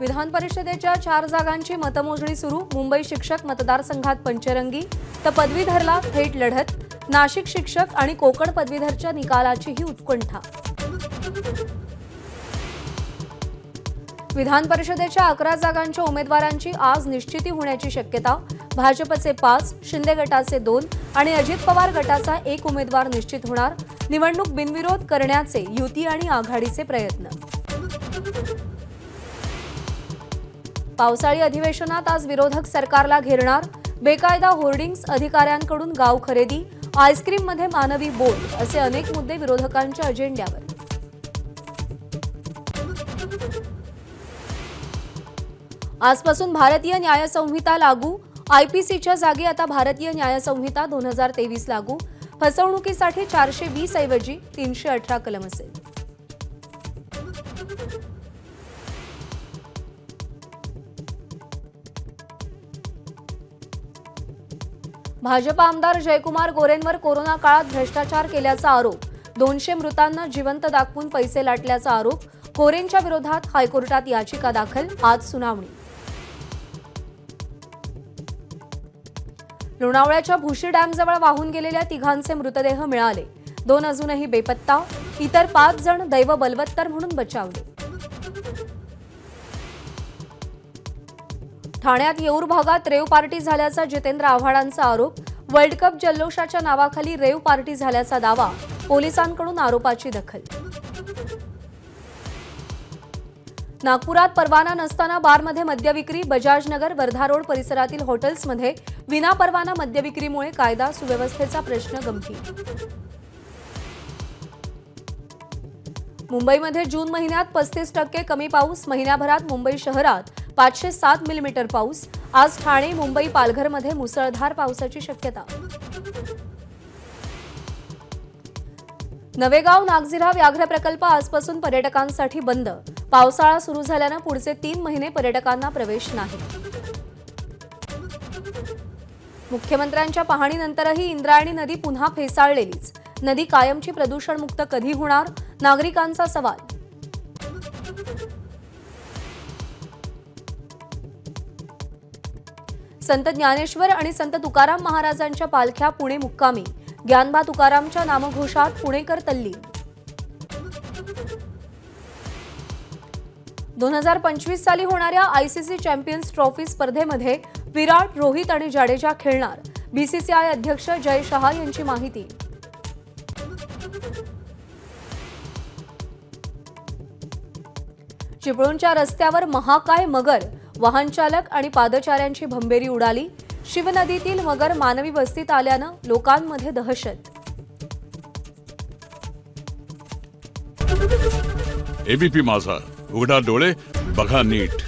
विधान परिषदेच्या 4 जागांची मतमोजणी सुरू। मुंबई शिक्षक मतदारसंघात पंचरंगी तर पदवीधरला थेट लढत। नाशिक शिक्षक आणि कोकण पदवीधरच्या निकालाचीही उत्कंठा। विधान परिषदेच्या 11 जागांच्या उमेदवारांची आज निश्चिती होण्याची शक्यता। भाजपचे 5, शिंदे गटाचे 2 आणि अजित पवार गटाचा 1 उमेदवार निश्चित होणार। निवडणूक बिनविरोध करण्याचे युती आणि आघाडीचे प्रयत्न। पावसाळी अधिवेशनात आज विरोधक सरकारला घेरणार। बेकायदा होर्डिंग्स, अधिकाऱ्यांकडून गाव खरेदी, आईस्क्रीममध्ये मानवी बोट असे अनेक मुद्दे विरोधकांच्या अजेंड्यावर। आजपासून भारतीय न्याय संहिता लागू। आयपीसीच्या जागी आता भारतीय न्याय संहिता 2023 लागू। फसवणुकीसाठी 420 ऐवजी 318 कलम असेल। भाजप आमदार जयकुमार गोरेंवर कोरोना काळात भ्रष्टाचार केल्याचा आरोप। 200 मृतांना जिवंत दाखवून पैसे लाटल्याचा आरोप। गोरेंच्या विरोधात हायकोर्टात याचिका दाखल। आज सुनावणी। लोणावळ्याच्या भुशी डॅमजवळ वाहून गेलेल्या तिघांचे मृतदेह मिळाले। 2 अजूनही बेपत्ता। इतर 5 जण दैव बलवत्तर म्हणून बचावले। ठाण्यात येऊर भागात रेव पार्टी झाल्याचा जितेंद्र आव्हाडांचा आरोप। वर्ल्ड कप जल्लोषाच्या नावाखाली रेव पार्टी झाल्याचा दावा। पोलिसांकडून आरोपाची दखल। नागपुरात परवाना नसताना बारमध्ये मद्यविक्री। बजाजनगर, वर्धा रोड परिसरातील हॉटेल्समध्ये विनापरवाना मद्यविक्रीमुळे कायदा सुव्यवस्थेचा प्रश्न गंभीर। मुंबईमध्ये जून महिन्यात 35% कमी पाऊस। महिन्याभरात मुंबई शहरात 507 मिलीमीटर पाऊस। आज ठाणे, मुंबई, पालघरमध्ये मुसळधार पावसाची शक्यता। नवेगाव नागझिरा व्याघ्र प्रकल्प आजपासून पर्यटकांसाठी बंद। पावसाळा सुरू झाल्यानं पुढचे 3 महिने पर्यटकांना प्रवेश नाही। मुख्यमंत्र्यांच्या पाहणीनंतरही इंद्रायणी नदी पुन्हा फेसाळलेलीच। नदी कायमची प्रदूषणमुक्त कधी होणार? नागरिकांचा सवाल। संत ज्ञानेश्वर आणि संत तुकाराम महाराजांच्या पालख्या पुणे मुक्कामी। ज्ञानबा तुकारामच्या नामघोषात पुणेकर तल्लीन। 2025 साली होणाऱ्या आयसीसी चॅम्पियन्स ट्रॉफी स्पर्धेमध्ये विराट, रोहित आणि जाडेजा खेळणार। बीसीसीआय अध्यक्ष जय शहा यांची माहिती। चिपळूणच्या रस्त्यावर महाकाय मगर। वाहन चालक आणि पादचाऱ्यांची भंबेरी उडाली। शिवनदीतील मगर मानवी वस्तीत आल्यानं लोकांमध्ये दहशत। एबीपी माझा, उघडा डोळे बघा नीट।